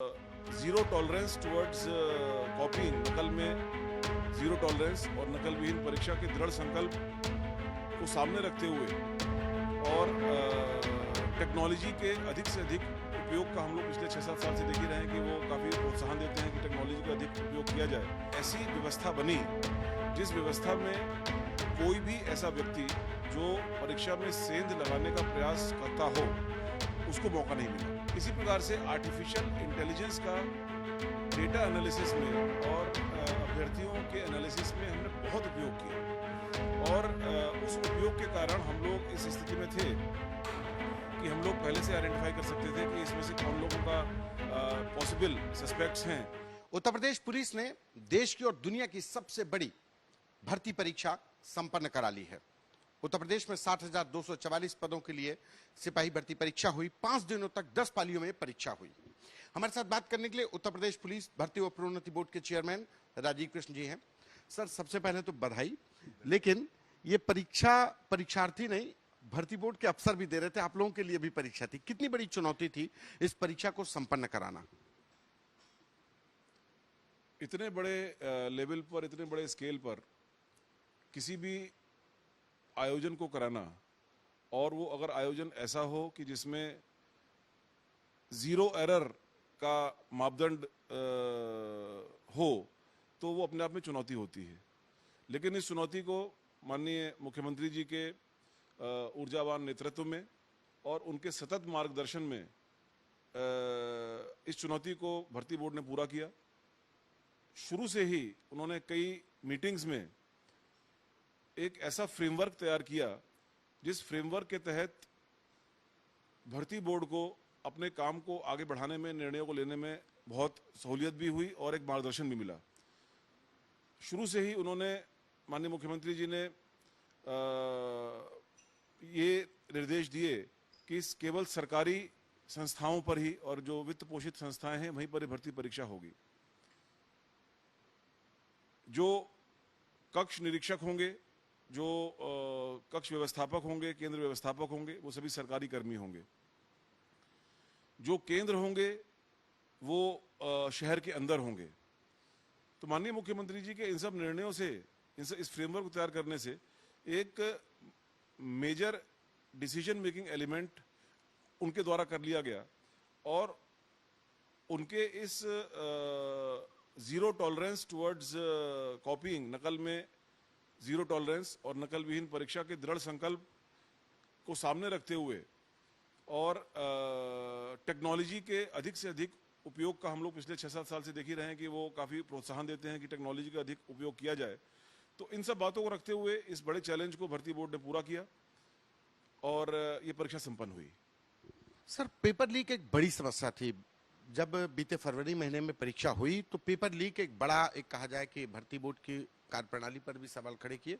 Zero tolerance towards copying, नकल में zero tolerance और नकल विहीन परीक्षा के दृढ़ संकल्प को सामने रखते हुए और टेक्नोलॉजी के अधिक से अधिक उपयोग का हम लोग पिछले 6-7 साल से देख ही रहे हैं कि वो काफ़ी प्रोत्साहन देते हैं कि टेक्नोलॉजी का अधिक उपयोग किया जाए। ऐसी व्यवस्था बनी जिस व्यवस्था में कोई भी ऐसा व्यक्ति जो परीक्षा में सेंध लगाने का प्रयास करता हो उसको मौका नहीं मिला। इसी प्रकार से आर्टिफिशियल इंटेलिजेंस का डेटा एनालिसिस में और अभ्यर्थियों के एनालिसिस में हमने बहुत उपयोग किया और उस उपयोग के कारण हम लोग इस स्थिति में थे कि हम लोग पहले से आइडेंटिफाई कर सकते थे कि इसमें से कौन लोगों का पॉसिबल सस्पेक्ट्स हैं। उत्तर प्रदेश पुलिस ने देश की और दुनिया की सबसे बड़ी भर्ती परीक्षा संपन्न करा ली है। उत्तर प्रदेश में 60,244 पदों के लिए सिपाही भर्ती परीक्षा हुई। 5 दिनों तक 10 पालियों में परीक्षा हुई। हमारे साथ बात करने के लिए उत्तर प्रदेश पुलिस भर्ती व प्रोन्नति बोर्ड के चेयरमैन राजीव कृष्ण जी हैं। सर, सबसे पहले तो बधाई। लेकिन ये परीक्षा परीक्षार्थी नहीं, भर्ती बोर्ड के अफसर भी दे रहे थे, आप लोगों के लिए भी परीक्षा थी। कितनी बड़ी चुनौती थी इस परीक्षा को संपन्न कराना? इतने बड़े लेवल पर, इतने बड़े स्केल पर किसी भी आयोजन को कराना, और वो अगर आयोजन ऐसा हो कि जिसमें जीरो एरर का मापदंड हो, तो वो अपने आप में चुनौती होती है। लेकिन इस चुनौती को माननीय मुख्यमंत्री जी के ऊर्जावान नेतृत्व में और उनके सतत मार्गदर्शन में इस चुनौती को भर्ती बोर्ड ने पूरा किया। शुरू से ही उन्होंने कई मीटिंग्स में एक ऐसा फ्रेमवर्क तैयार किया जिस फ्रेमवर्क के तहत भर्ती बोर्ड को अपने काम को आगे बढ़ाने में, निर्णयों को लेने में बहुत सहूलियत भी हुई और एक मार्गदर्शन भी मिला। शुरू से ही उन्होंने, माननीय मुख्यमंत्री जी ने ये निर्देश दिए कि केवल सरकारी संस्थाओं पर ही और जो वित्त पोषित संस्थाएं हैं वहीं पर ही भर्ती परीक्षा होगी। जो कक्ष निरीक्षक होंगे, जो कक्ष व्यवस्थापक होंगे, केंद्र व्यवस्थापक होंगे, वो सभी सरकारी कर्मी होंगे। जो केंद्र होंगे वो शहर के अंदर होंगे। तो माननीय मुख्यमंत्री जी के इन सब निर्णयों से, इस फ्रेमवर्क को तैयार करने से एक मेजर डिसीजन मेकिंग एलिमेंट उनके द्वारा कर लिया गया और उनके इस जीरो टॉलरेंस टुवर्ड्स कॉपीइंग, नकल में जीरो टॉलरेंस और नकल विहीन परीक्षा के दृढ़ संकल्प को सामने रखते हुए और टेक्नोलॉजी के अधिक से अधिक उपयोग का हम लोग पिछले 6-7 साल से देख ही रहे हैं कि वो काफ़ी प्रोत्साहन देते हैं कि टेक्नोलॉजी का अधिक उपयोग किया जाए। तो इन सब बातों को रखते हुए इस बड़े चैलेंज को भर्ती बोर्ड ने पूरा किया और ये परीक्षा संपन्न हुई। सर, पेपर लीक एक बड़ी समस्या थी। जब बीते फरवरी महीने में परीक्षा हुई तो पेपर लीक एक बड़ा, कहा जाए कि भर्ती बोर्ड की कार्यप्रणाली पर भी सवाल खड़े किए।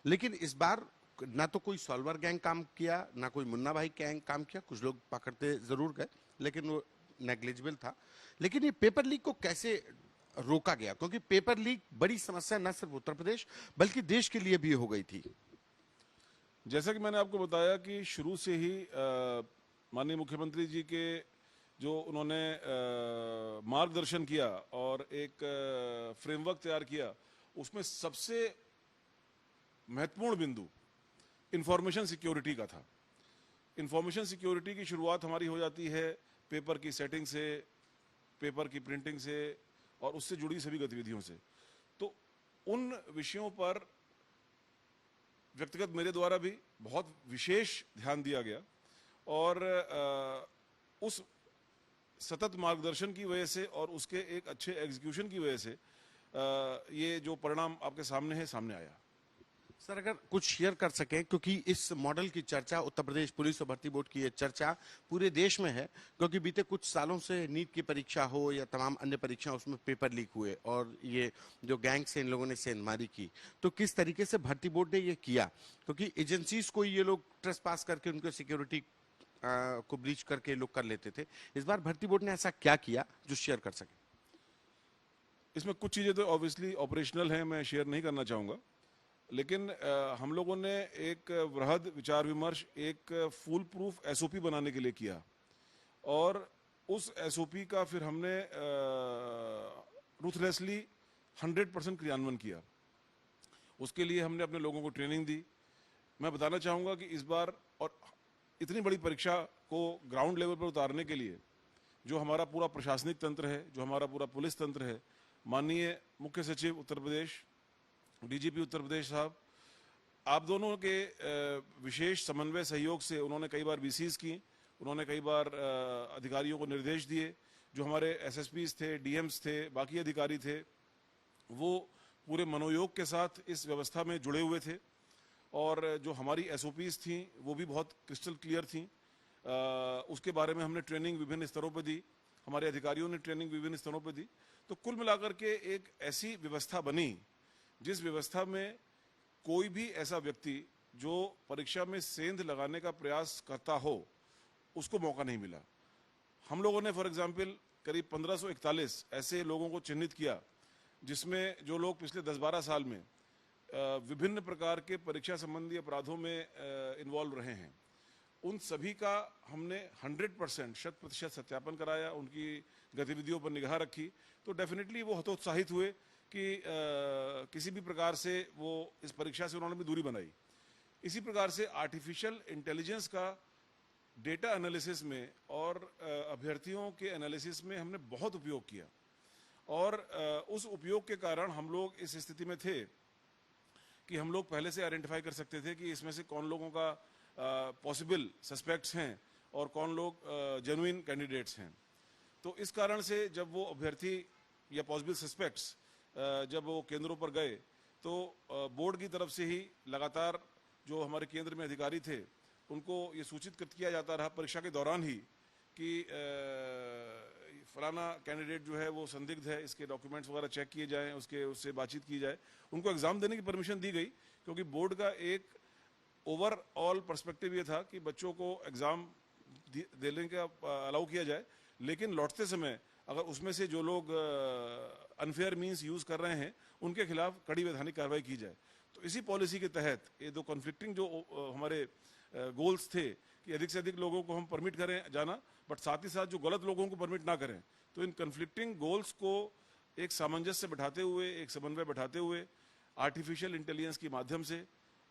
लेकिन इस बार ना तो कोई सॉल्वर गैंग काम किया, ना कोई मुन्ना भाई गैंग काम किया। कुछ लोग पकड़ते जरूर गए लेकिन वो नेग्लिजिबल था। लेकिन ये पेपर लीक को कैसे रोका गया? क्योंकि पेपर लीक बड़ी समस्या न सिर्फ उत्तर प्रदेश बल्कि देश के लिए भी हो गई थी। जैसा कि मैंने आपको बताया कि शुरू से ही माननीय मुख्यमंत्री जी के जो उन्होंने मार्गदर्शन किया और एक फ्रेमवर्क तैयार किया, उसमें सबसे महत्वपूर्ण बिंदु इंफॉर्मेशन सिक्योरिटी का था। इंफॉर्मेशन सिक्योरिटी की शुरुआत हमारी हो जाती है पेपर की सेटिंग से, पेपर की प्रिंटिंग से और उससे जुड़ी सभी गतिविधियों से। तो उन विषयों पर व्यक्तिगत मेरे द्वारा भी बहुत विशेष ध्यान दिया गया और उस सतत मार्गदर्शन की वजह से और उसके एक अच्छे एग्जीक्यूशन की वजह से ये जो परिणाम आपके सामने है, सामने आया। सर, अगर कुछ शेयर कर सकें, क्योंकि इस मॉडल की चर्चा, उत्तर प्रदेश पुलिस और भर्ती बोर्ड की ये चर्चा पूरे देश में है, क्योंकि बीते कुछ सालों से नीट की परीक्षा हो या तमाम अन्य परीक्षा, उसमें पेपर लीक हुए और ये जो गैंग से इन लोगों ने सेंधमारी की। तो किस तरीके से भर्ती बोर्ड ने ये किया? क्योंकि एजेंसीज को ये लोग ट्रेस पास करके उनके सिक्योरिटी को ब्रीच करके लोग कर लेते थे। इस बार भर्ती बोर्ड ने ऐसा क्या किया जो शेयर कर सके? इसमें कुछ चीज़ें तो ऑब्वियसली ऑपरेशनल हैं, मैं शेयर नहीं करना चाहूँगा। लेकिन हम लोगों ने एक वृहद विचार विमर्श, एक फूल प्रूफ एसओपी बनाने के लिए किया और उस एसओपी का फिर हमने रूथलेसली 100% क्रियान्वयन किया। उसके लिए हमने अपने लोगों को ट्रेनिंग दी। मैं बताना चाहूँगा कि इस बार और इतनी बड़ी परीक्षा को ग्राउंड लेवल पर उतारने के लिए जो हमारा पूरा प्रशासनिक तंत्र है, जो हमारा पूरा पुलिस तंत्र है, माननीय मुख्य सचिव उत्तर प्रदेश, डीजीपी उत्तर प्रदेश साहब, आप दोनों के विशेष समन्वय सहयोग से उन्होंने कई बार वीसीज की, उन्होंने कई बार अधिकारियों को निर्देश दिए। जो हमारे एसएसपीज थे, डीएम्स थे, बाकी अधिकारी थे, वो पूरे मनोयोग के साथ इस व्यवस्था में जुड़े हुए थे और जो हमारी एसओपीज थी वो भी बहुत क्रिस्टल क्लियर थी। उसके बारे में हमने ट्रेनिंग विभिन्न स्तरों पर दी, हमारे अधिकारियों ने ट्रेनिंग विभिन्न स्तरों पर दी। तो कुल मिलाकर के एक ऐसी व्यवस्था बनी जिस व्यवस्था में कोई भी ऐसा व्यक्ति जो परीक्षा में सेंध लगाने का प्रयास करता हो उसको मौका नहीं मिला। हम लोगों ने फॉर एग्जांपल करीब 1541 ऐसे लोगों को चिन्हित किया जिसमें जो लोग पिछले 10-12 साल में विभिन्न प्रकार के परीक्षा संबंधी अपराधों में इन्वॉल्व रहे हैं। उन सभी का हमने 100% 100% सत्यापन कराया, उनकी गतिविधियों पर निगाह रखी। तो डेफिनेटली वो हतोत्साहित हुए कि किसी भी प्रकार से वो इस परीक्षा से उन्होंने भी दूरी बनाई। इसी प्रकार से आर्टिफिशियल इंटेलिजेंस का डेटा एनालिसिस में और अभ्यर्थियों के एनालिसिस में हमने बहुत उपयोग किया और उस उपयोग के कारण हम लोग इस स्थिति में थे कि हम लोग पहले से आइडेंटिफाई कर सकते थे कि इसमें से कौन लोगों का पॉसिबल सस्पेक्ट्स हैं और कौन लोग जेन्युइन कैंडिडेट्स हैं। तो इस कारण से जब वो अभ्यर्थी या पॉसिबल सस्पेक्ट्स जब वो केंद्रों पर गए तो बोर्ड की तरफ से ही लगातार जो हमारे केंद्र में अधिकारी थे उनको ये सूचित किया जाता रहा परीक्षा के दौरान ही कि फलाना कैंडिडेट जो है वो संदिग्ध है, इसके डॉक्यूमेंट्स वगैरह चेक किए जाएं, उससे बातचीत की जाए। उनको एग्जाम देने की परमिशन दी गई क्योंकि बोर्ड का एक ओवरऑल पर्सपेक्टिव ये था कि बच्चों को एग्जाम देने का अलाउ किया जाए, लेकिन लौटते समय अगर उसमें से जो लोग अनफेयर मींस यूज कर रहे हैं उनके खिलाफ कड़ी वैधानिक कार्रवाई की जाए। तो इसी पॉलिसी के तहत ये दो कॉन्फ्लिक्टिंग जो हमारे गोल्स थे कि अधिक से अधिक लोगों को हम परमिट करें जाना, बट साथ ही साथ जो गलत लोगों को परमिट ना करें। तो इन कन्फ्लिक्टिंग गोल्स को एक सामंजस्य बैठाते हुए, एक समन्वय बैठाते हुए आर्टिफिशियल इंटेलिजेंस के माध्यम से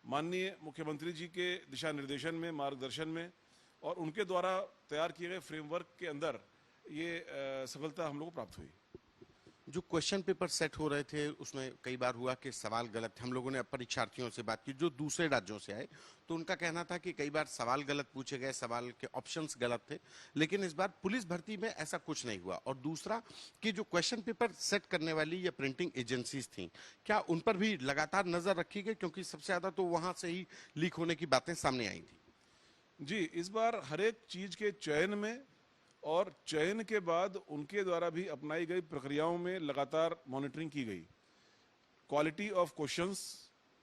माननीय मुख्यमंत्री जी के दिशा निर्देशन में, मार्गदर्शन में और उनके द्वारा तैयार किए गए फ्रेमवर्क के अंदर ये सफलता हम लोग को प्राप्त हुई। जो क्वेश्चन पेपर सेट हो रहे थे उसमें कई बार हुआ कि सवाल गलत थे। हम लोगों ने परीक्षार्थियों से बात की जो दूसरे राज्यों से आए, तो उनका कहना था कि कई बार सवाल गलत पूछे गए, सवाल के ऑप्शंस गलत थे। लेकिन इस बार पुलिस भर्ती में ऐसा कुछ नहीं हुआ। और दूसरा कि जो क्वेश्चन पेपर सेट करने वाली या प्रिंटिंग एजेंसीज थी, क्या उन पर भी लगातार नजर रखी गई? क्योंकि सबसे ज्यादा तो वहां से ही लीक होने की बातें सामने आई थी। जी, इस बार हर एक चीज के चयन में और चयन के बाद उनके द्वारा भी अपनाई गई प्रक्रियाओं में लगातार मॉनिटरिंग की गई। क्वालिटी ऑफ क्वेश्चंस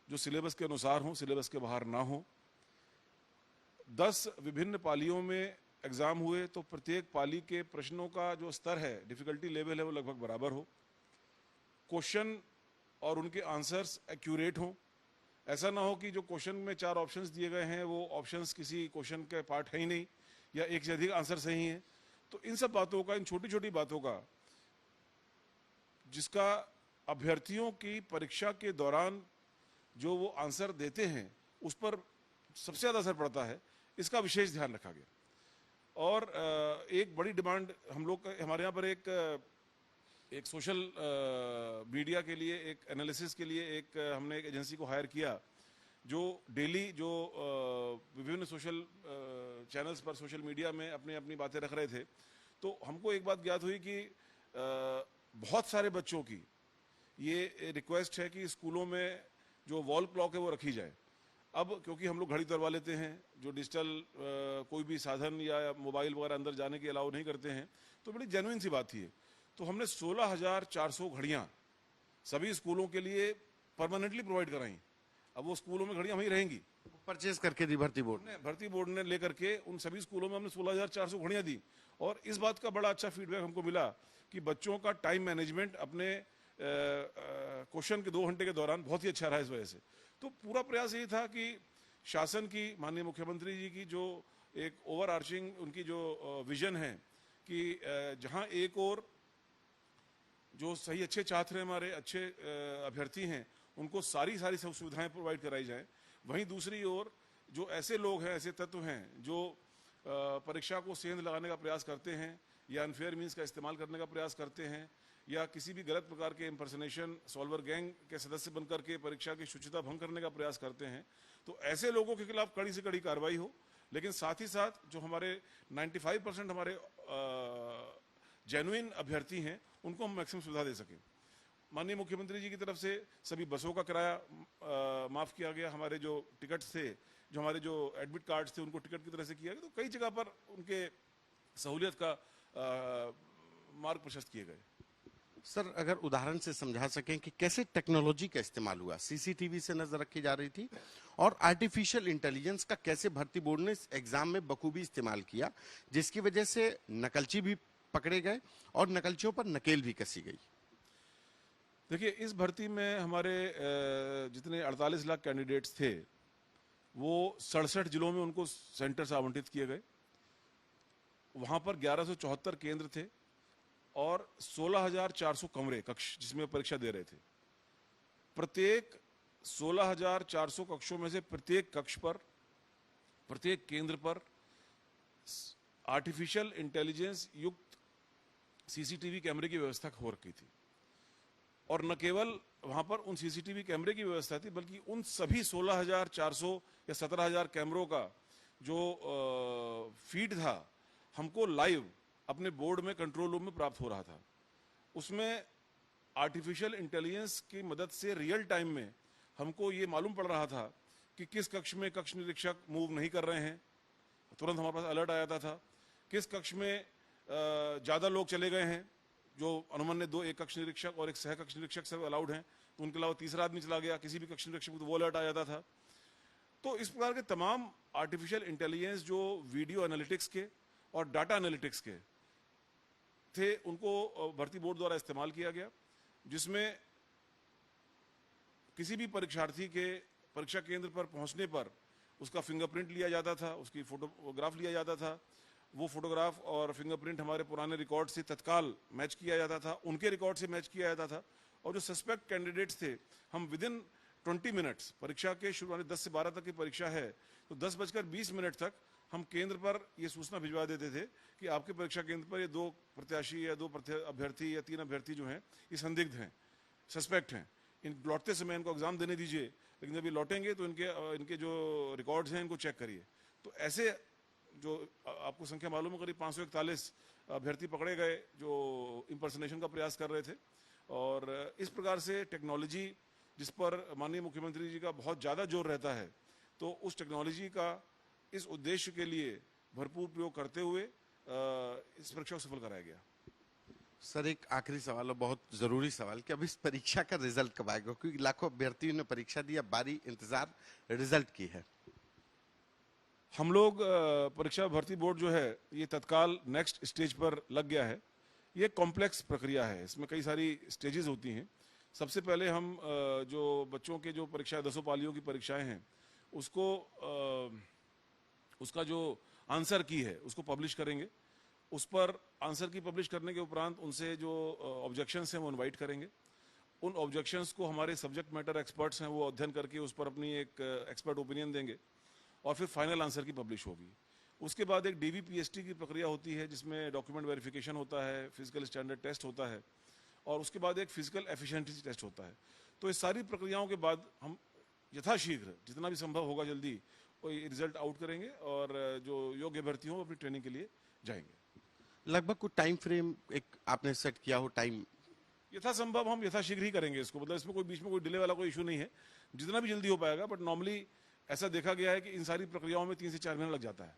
जो सिलेबस के अनुसार हों, सिलेबस के बाहर ना हो। 10 विभिन्न पालियों में एग्जाम हुए तो प्रत्येक पाली के प्रश्नों का जो स्तर है, डिफिकल्टी लेवल है, वो लगभग बराबर हो। क्वेश्चन और उनके आंसर्स एक्यूरेट हों। ऐसा ना हो कि जो क्वेश्चन में 4 ऑप्शंस दिए गए हैं वो ऑप्शंस किसी क्वेश्चन के पार्ट है ही नहीं या एक से अधिक आंसर सही है। तो इन सब बातों का, इन छोटी छोटी बातों का जिसका अभ्यर्थियों की परीक्षा के दौरान जो वो आंसर देते हैं उस पर सबसे ज्यादा असर पड़ता है, इसका विशेष ध्यान रखा गया। और एक बड़ी डिमांड हम लोग हमारे यहाँ पर एक सोशल मीडिया के लिए, एक एनालिसिस के लिए हमने एक एजेंसी को हायर किया जो डेली जो विभिन्न सोशल चैनल्स पर, सोशल मीडिया में अपनी अपनी बातें रख रहे थे। तो हमको एक बात ज्ञात हुई कि बहुत सारे बच्चों की ये रिक्वेस्ट है कि स्कूलों में जो वॉल क्लॉक है वो रखी जाए। अब क्योंकि हम लोग घड़ी उतरवा लेते हैं, जो डिजिटल कोई भी साधन या मोबाइल वगैरह अंदर जाने की अलाउ नहीं करते हैं, तो बड़ी जेन्युइन सी बात थी। तो हमने 16,400 घड़ियां सभी स्कूलों के लिए परमानेंटली प्रोवाइड कराई। अब वो स्कूलों में घड़ियां वहीं रहेंगी, परचेज करके दी भर्ती बोर्ड ने लेकर के उन सभी स्कूलों में हमने 16,400 घड़ियां दी। और इस बात का बड़ा अच्छा फीडबैक हमको मिला कि बच्चों का टाइम मैनेजमेंट अपने क्वेश्चन के 2 घंटे के दौरान बहुत ही अच्छा रहा इस वजह से। तो पूरा प्रयास यही था कि शासन की, माननीय मुख्यमंत्री जी की जो एक ओवर आर्चिंग उनकी जो विजन है कि जहां एक और जो सही अच्छे छात्र हैं, हमारे अच्छे अभ्यर्थी हैं, उनको सारी सुविधाएं प्रोवाइड कराई जाएं, वहीं दूसरी ओर जो ऐसे लोग हैं, ऐसे तत्व हैं जो परीक्षा को सेंध लगाने का प्रयास करते हैं या अनफेयर मीन्स का इस्तेमाल करने का प्रयास करते हैं या किसी भी गलत प्रकार के इंपर्सनेशन सॉल्वर गैंग के सदस्य बनकर के परीक्षा की शुचिता भंग करने का प्रयास करते हैं, तो ऐसे लोगों के खिलाफ कड़ी से कड़ी कार्रवाई हो। लेकिन साथ ही साथ जो हमारे 95% हमारे जेन्युइन अभ्यर्थी हैं, उनको हम मैक्सिमम सुविधा दे सकें। माननीय मुख्यमंत्री जी की तरफ से सभी बसों का किराया माफ किया गया, हमारे जो टिकट्स थे, जो हमारे जो एडमिट कार्ड्स थे, उनको टिकट की तरह से किया गया, तो कई जगह पर उनके सहूलियत का मार्ग प्रशस्त किए गए। सर, अगर उदाहरण से समझा सकें कि कैसे टेक्नोलॉजी का इस्तेमाल हुआ, सीसीटीवी से नजर रखी जा रही थी और आर्टिफिशियल इंटेलिजेंस का कैसे भर्ती बोर्ड ने एग्जाम में बखूबी इस्तेमाल किया, जिसकी वजह से नकलची भी पकड़े गए और नकलचियों पर नकेल भी कसी गई। देखिए, इस भर्ती में हमारे जितने 48 लाख कैंडिडेट्स थे, वो 67 जिलों में उनको सेंटर्स आवंटित किए गए। वहां पर 1174 केंद्र थे और 16,400 कमरे कक्ष जिसमें परीक्षा दे रहे थे। प्रत्येक 16,400 कक्षों में से प्रत्येक कक्ष पर, प्रत्येक केंद्र पर आर्टिफिशियल इंटेलिजेंस युक्त सीसीटीवी कैमरे की व्यवस्था हो रखी थी। और न केवल वहां पर उन सीसीटीवी कैमरे की व्यवस्था थी, बल्कि उन सभी 16,400 या 17,000 कैमरों का जो फीड था, हमको लाइव अपने बोर्ड में कंट्रोल रूम में प्राप्त हो रहा था। उसमें आर्टिफिशियल इंटेलिजेंस की मदद से रियल टाइम में हमको ये मालूम पड़ रहा था कि किस कक्ष में कक्ष निरीक्षक मूव नहीं कर रहे हैं, तुरंत हमारे पास अलर्ट आ जाता था। किस कक्ष में ज़्यादा लोग चले गए हैं, जो अनुमन्य एक कक्ष निरीक्षक और एक सह कक्ष निरीक्षक सिर्फ अलाउड हैं, तो उनके अलावा तीसरा आदमी चला गया किसी भी कक्ष निरीक्षक को, तो वो अलर्ट आ जाता था। तो इस प्रकार के तमाम आर्टिफिशियल इंटेलिजेंस जो वीडियो एनालिटिक्स के और डाटा एनालिटिक्स के थे, उनको भर्ती बोर्ड द्वारा इस्तेमाल किया गया, जिसमें किसी भी परीक्षार्थी के परीक्षा केंद्र पर पहुंचने पर उसका फिंगरप्रिंट लिया जाता था, उसकी फोटोग्राफ लिया जाता था। वो फोटोग्राफ और फिंगरप्रिंट हमारे पुराने रिकॉर्ड से तत्काल मैच किया जाता था, उनके रिकॉर्ड से मैच किया जाता था। और जो सस्पेक्ट कैंडिडेट्स थे, हम विदिन 20 मिनट्स, परीक्षा के शुरुआती 10 से 12 तक की परीक्षा है, तो 10:20 तक हम केंद्र पर ये सूचना भिजवा देते थे कि आपके परीक्षा केंद्र पर ये 2 प्रत्याशी या 2 अभ्यर्थी या 3 अभ्यर्थी जो हैं, ये संदिग्ध हैं, सस्पेक्ट हैं, इन लौटते समय इनको एग्जाम देने दीजिए, लेकिन जब ये लौटेंगे तो इनके जो रिकॉर्ड्स हैं इनको चेक करिए। तो ऐसे जो आपको संख्या मालूम है, करीब 541 अभ्यर्थी पकड़े गए जो इंपर्सनेशन का प्रयास कर रहे थे। और इस प्रकार से टेक्नोलॉजी जिस पर माननीय मुख्यमंत्री जी का बहुत ज़्यादा जोर रहता है, तो उस टेक्नोलॉजी का इस उद्देश्य के लिए भरपूर प्रयोग करते हुए इस परीक्षा को सफल कराया गया। सर, एक आखिरी सवाल और बहुत जरूरी सवाल कि अब इस परीक्षा का रिजल्ट कब आएगा, क्योंकि लाखों अभ्यर्थियों ने परीक्षा दी, अब बारी इंतजार रिजल्ट की है। हम लोग परीक्षा भर्ती बोर्ड जो है, ये तत्काल नेक्स्ट स्टेज पर लग गया है। ये कॉम्प्लेक्स प्रक्रिया है, इसमें कई सारी स्टेजेस होती हैं। सबसे पहले हम जो बच्चों के जो परीक्षा 200 पालियों की परीक्षाएं हैं, उसका जो आंसर की है उसको पब्लिश करेंगे। उस पर आंसर की पब्लिश करने के उपरांत उनसे जो ऑब्जेक्शंस हैं वो इनवाइट करेंगे। उन ऑब्जेक्शंस को हमारे सब्जेक्ट मैटर एक्सपर्ट्स हैं वो अध्ययन करके उस पर अपनी एक एक्सपर्ट ओपिनियन देंगे और फिर फाइनल आंसर की पब्लिश होगी। उसके बाद एक DVPST की प्रक्रिया होती है, जिसमें डॉक्यूमेंट वेरिफिकेशन होता है, फिजिकल स्टैंडर्ड टेस्ट होता है और उसके बाद एक फिजिकल एफिशिएंसी टेस्ट होता है। तो इस सारी प्रक्रियाओं के बाद हम यथाशीघ्र, जितना भी संभव होगा जल्दी, कोई रिजल्ट आउट करेंगे और जो योग्य अभ्यर्थी हों अपनी ट्रेनिंग के लिए जाएंगे। लगभग कुछ टाइम फ्रेम एक आपने सेट किया हो टाइम? यथासंभव हम यथाशीघ्र ही करेंगे इसको, मतलब इसमें कोई बीच में कोई डिले वाला कोई इशू नहीं है, जितना भी जल्दी हो पाएगा। बट नॉर्मली ऐसा देखा गया है कि इन सारी प्रक्रियाओं में 3 से 4 महीना लग जाता है।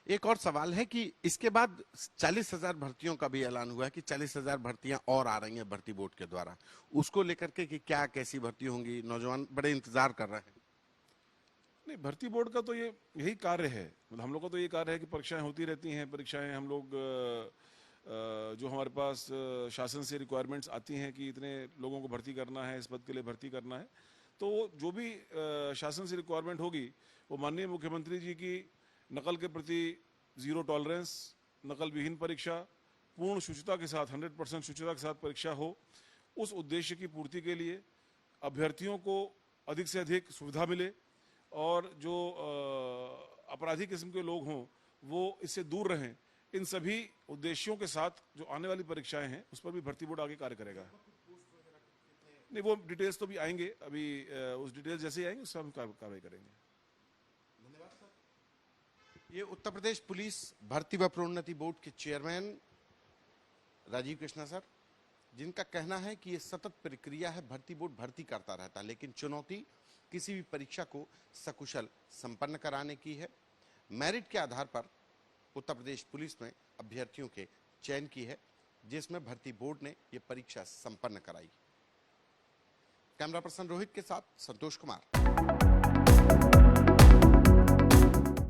एक और सवाल है कि इसके बाद 40,000 भर्तियों का भी ऐलान हुआ है कि 40,000 भर्तियां और आ रही हैं भर्ती बोर्ड के द्वारा, उसको लेकर के कि क्या कैसी भर्ती होंगी, नौजवान बड़े इंतजार कर रहे हैं। नहीं, भर्ती बोर्ड का तो यही कार्य है, मतलब हम लोग का तो ये कार्य है कि परीक्षाएं होती रहती हैं। परीक्षाएं हम लोग जो हमारे पास शासन से रिक्वायरमेंट्स आती हैं कि इतने लोगों को भर्ती करना है, इस पद के लिए भर्ती करना है, तो जो भी शासन से रिक्वायरमेंट होगी वो माननीय मुख्यमंत्री जी की नकल के प्रति जीरो टॉलरेंस नकल विहीन परीक्षा, पूर्ण शुचिता के साथ 100% शुचिता के साथ परीक्षा हो, उस उद्देश्य की पूर्ति के लिए अभ्यर्थियों को अधिक से अधिक सुविधा मिले और जो अपराधी किस्म के लोग हों वो इससे दूर रहें, इन सभी उद्देश्यों के साथ जो आने वाली परीक्षाएं हैं उस पर भी भर्ती बोर्ड आगे कार्य करेगा। नहीं, वो डिटेल्स तो भी आएंगे, अभी उस डिटेल्स जैसे ही आएंगे उससे हम कार्रवाई करेंगे। ये उत्तर प्रदेश पुलिस भर्ती व प्रोन्नति बोर्ड के चेयरमैन राजीव कृष्णा सर, जिनका कहना है कि ये सतत प्रक्रिया है, भर्ती बोर्ड भर्ती करता रहता है, लेकिन चुनौती किसी भी परीक्षा को सकुशल संपन्न कराने की है। मेरिट के आधार पर उत्तर प्रदेश पुलिस में अभ्यर्थियों के चयन की है, जिसमें भर्ती बोर्ड ने ये परीक्षा संपन्न कराई। कैमरा पर्सन रोहित के साथ संतोष कुमार।